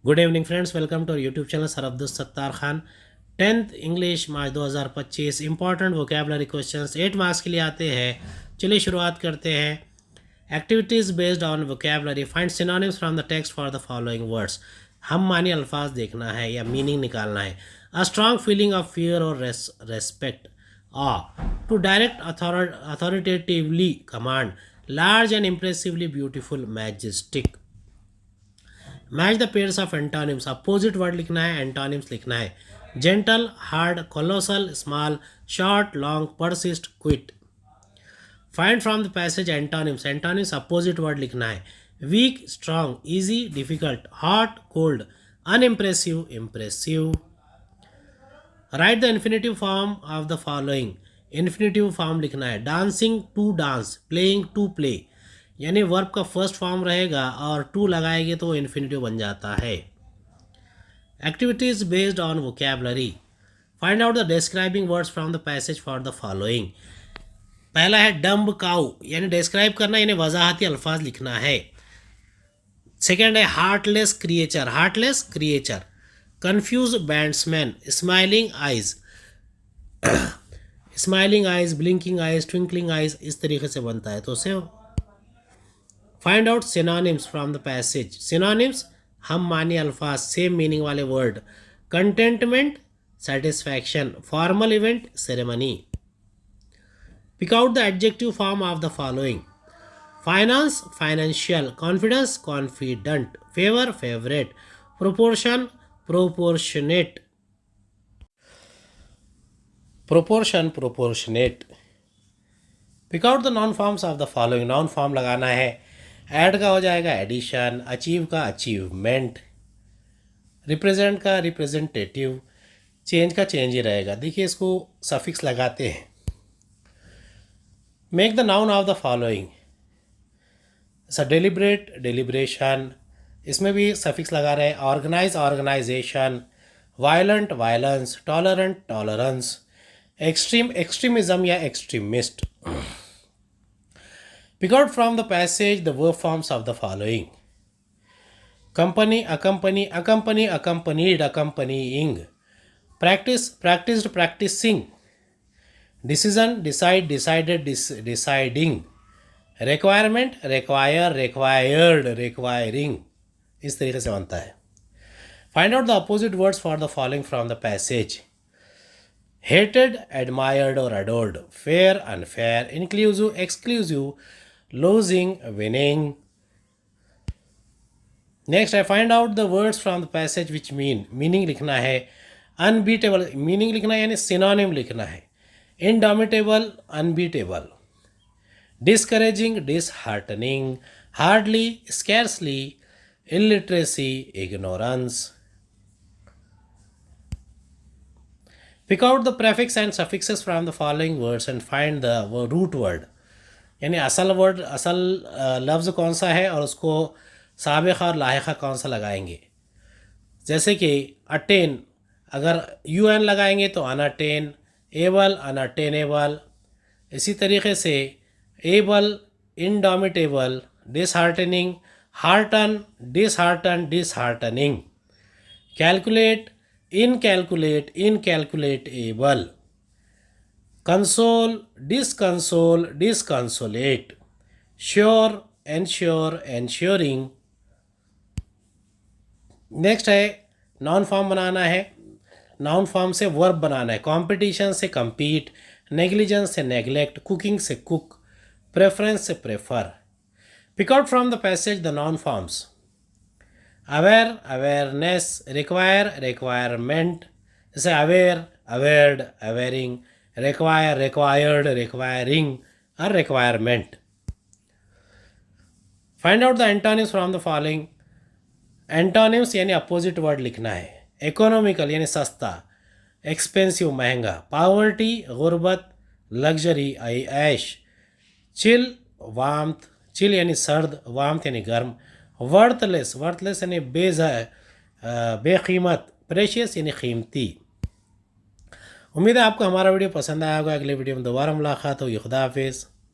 Good evening friends, welcome to YouTube channel sir Abdul Sattar Khan. 10th English March 2025 important vocabulary questions 8 marks के लिए आते हैं। चलिए शुरुआत करते हैं। Activities based on vocabulary, find synonyms from the text for the following words. हम मानी अल्फाज देखना है या मीनिंग निकालना है। A strong feeling of fear और respect. Ah to direct authoritatively command. Large and impressively beautiful majestic. Match the pairs of antonyms, opposite word लिखना है, एंटोनिम्स लिखना है। Gentle, hard, colossal, small, short, long, persist, quit. Find from the passage antonyms, antonyms opposite word लिखना है। Weak, strong, easy, difficult, hot, cold, unimpressive, impressive. Write the infinitive form of the following, infinitive form लिखना है। Dancing, to dance, playing, to play. यानी verb का first form रहेगा और to लगाएंगे तो इन्फिनेटिव बन जाता है। Activities based on vocabulary, find out the describing words from the passage for the following. पहला है डम्ब काउ, यानी डिस्क्राइब करना, यानी वजाहती अल्फाज लिखना है। सेकेंड है heartless creature, heartless creature. Confuse bandsman, smiling eyes, smiling eyes, blinking eyes, twinkling eyes, इस तरीके से बनता है। तो उसे find out synonyms from the passage. Synonyms हम मानी अल्फाज, सेम मीनिंग वाले word. Contentment, satisfaction, formal event, ceremony. Pick out the adjective form of the following. Finance, financial, confidence, confident, favour, favourite, proportion, proportionate, proportion, proportionate. Pick out the noun forms of the following, non form लगाना है। Add का हो जाएगा addition, achieve का achievement, represent का representative, change का change ही रहेगा। देखिए इसको सफिक्स लगाते हैं। Make the noun of the following, deliberate, deliberation, इसमें भी सफिक्स लगा रहे हैं। Organise, organisation, violent, violence, tolerant, tolerance, extreme, extremism या extremist. Pick out from the passage the verb forms of the following. Company, accompany, accompany, accompanied, accompanying. Practice, practiced, practicing. Decision, decide, decided, deciding. Requirement, require, required, requiring. इस तरीके से बनता है। Find out the opposite words for the following from the passage. Hated, admired or adored. Fair, unfair. Inclusive, exclusive. Losing, winning. Next, I find out the words from the passage which mean. Meaning लिखना है। Unbeatable, meaning लिखना है यानी synonym लिखना है। Indomitable, unbeatable. Discouraging, disheartening. Hardly, scarcely. Illiteracy, ignorance. Pick out the prefix and suffixes from the following words and find the root word. यानी असल word, असल लफ्ज़ कौन सा है और उसको साबिक़ा और लाहिक़ा कौन सा लगाएंगे। जैसे कि अटेन, अगर यू एन लगाएंगे तो अनअटेन, एबल, अनअटेनेबल। इसी तरीके से able, indomitable, disheartening, hearten, dishearten, disheartening. Calculate, incalculate, incalculable. Console, disconsole, disconsolate. Sure, ensure, ensuring. Next है नाउन फॉर्म बनाना है। नाउन फॉर्म से वर्ब बनाना है। कंपटीशन से compete, नेग्लिजेंस से नेग्लेक्ट, कुकिंग से कुक, प्रेफरेंस से prefer. Pick out from the passage the noun forms. Aware, awareness, require, requirement, जैसे aware, awared, awaring, require, required, requiring, or requirement. Find out the antonyms from the following. Antonyms यानी opposite word लिखना है। Economical यानी सस्ता, expensive महंगा, poverty गुर्बत, luxury ऐश, chill warmth, chill यानी सर्द, वार्मथ यानी गर्म, वर्थलेस, वर्थलेस यानी बेकीमत, प्रेशियस यानी कीमती। उम्मीद है आपको हमारा वीडियो पसंद आया होगा। अगले वीडियो में दोबारा मुलाकात होगी। खुदा हाफिज़।